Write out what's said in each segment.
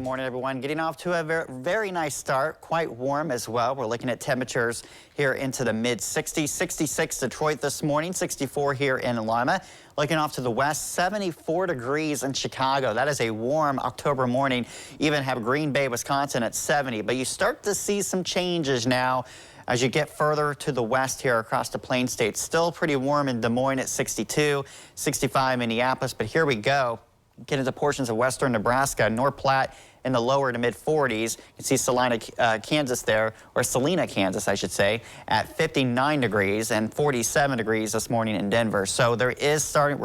morning, everyone. Getting off to a very nice start, quite warm as well. We're looking at temperatures here into the mid-60s, 66 Detroit this morning, 64 here in Lima. Looking off to the west, 74 degrees in Chicago. That is a warm October morning. Even have Green Bay, Wisconsin at 70. But you start to see some changes now as you get further to the west here across the Plain States. Still pretty warm in Des Moines at 62, 65 Minneapolis. But here we go. Get into portions of western Nebraska, North Platte in the lower to mid 40s. You can see Salina, Kansas there, or Salina, Kansas, I should say, at 59 degrees and 47 degrees this morning in Denver. So we're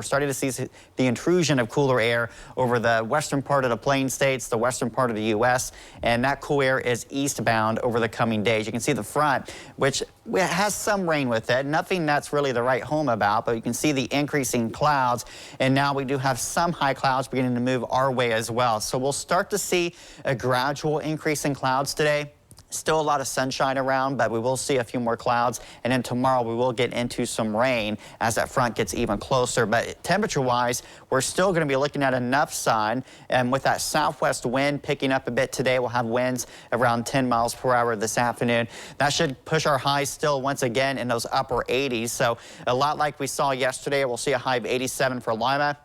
starting to see the intrusion of cooler air over the western part of the Plain States, the western part of the U.S., and that cool air is eastbound over the coming days. You can see the front, which has some rain with it. Nothing that's really to write home about, but you can see the increasing clouds, and now we do have some high clouds beginning to move our way as well. So we'll start to see a gradual increase in clouds today. Still a lot of sunshine around, but we will see a few more clouds. And then tomorrow we will get into some rain as that front gets even closer. But temperature-wise, we're still going to be looking at enough sun. And with that southwest wind picking up a bit today, we'll have winds around 10 miles per hour this afternoon. That should push our highs still once again in those upper 80s. So a lot like we saw yesterday. We'll see a high of 87 for Lima.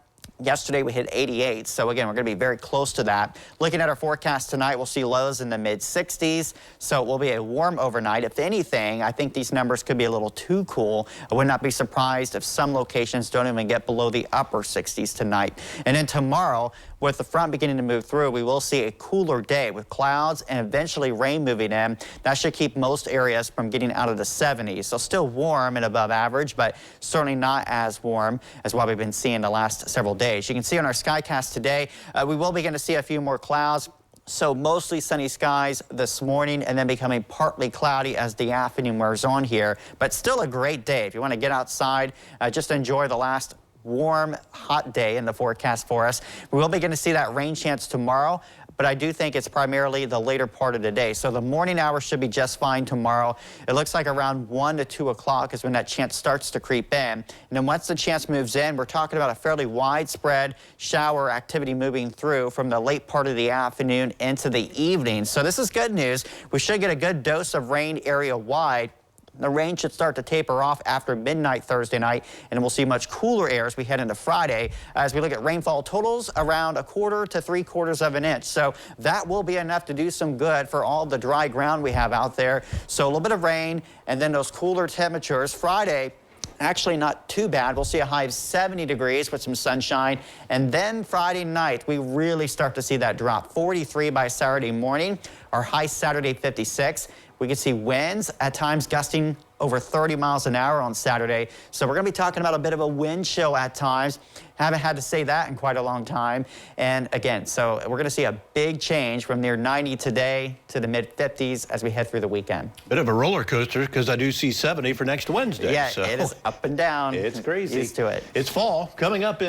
Yesterday we hit 88, so again, we're going to be very close to that. Looking at our forecast tonight, we'll see lows in the mid-60s, so it will be a warm overnight. If anything, I think these numbers could be a little too cool. I would not be surprised if some locations don't even get below the upper 60s tonight. And then tomorrow, with the front beginning to move through, we will see a cooler day with clouds and eventually rain moving in. That should keep most areas from getting out of the 70s. So still warm and above average, but certainly not as warm as what we've been seeing the last several days. You can see on our skycast today, we will begin to see a few more clouds. So mostly sunny skies this morning and then becoming partly cloudy as the afternoon wears on here. But still a great day. If you want to get outside, just enjoy the last warm, hot day in the forecast for us. We will begin to see that rain chance tomorrow, but I do think it's primarily the later part of the day. So the morning hours should be just fine tomorrow. It looks like around 1 to 2 o'clock is when that chance starts to creep in. And then once the chance moves in, we're talking about a fairly widespread shower activity moving through from the late part of the afternoon into the evening. So this is good news. We should get a good dose of rain area-wide. The rain should start to taper off after midnight Thursday night, and we'll see much cooler air as we head into Friday as we look at rainfall totals around 1/4 to 3/4 of an inch. So that will be enough to do some good for all the dry ground we have out there. So a little bit of rain and then those cooler temperatures. Friday, actually not too bad. We'll see a high of 70 degrees with some sunshine. And then Friday night, we really start to see that drop. 43 by Saturday morning. Our high Saturday, 56. We can see winds at times gusting over 30 miles an hour on Saturday. So we're going to be talking about a bit of a wind chill at times. Haven't had to say that in quite a long time. And again, so we're going to see a big change from near 90 today to the mid-50s as we head through the weekend. Bit of a roller coaster because I do see 70 for next Wednesday. Yeah, so it is up and down. It's crazy. Used to it. It's fall coming up.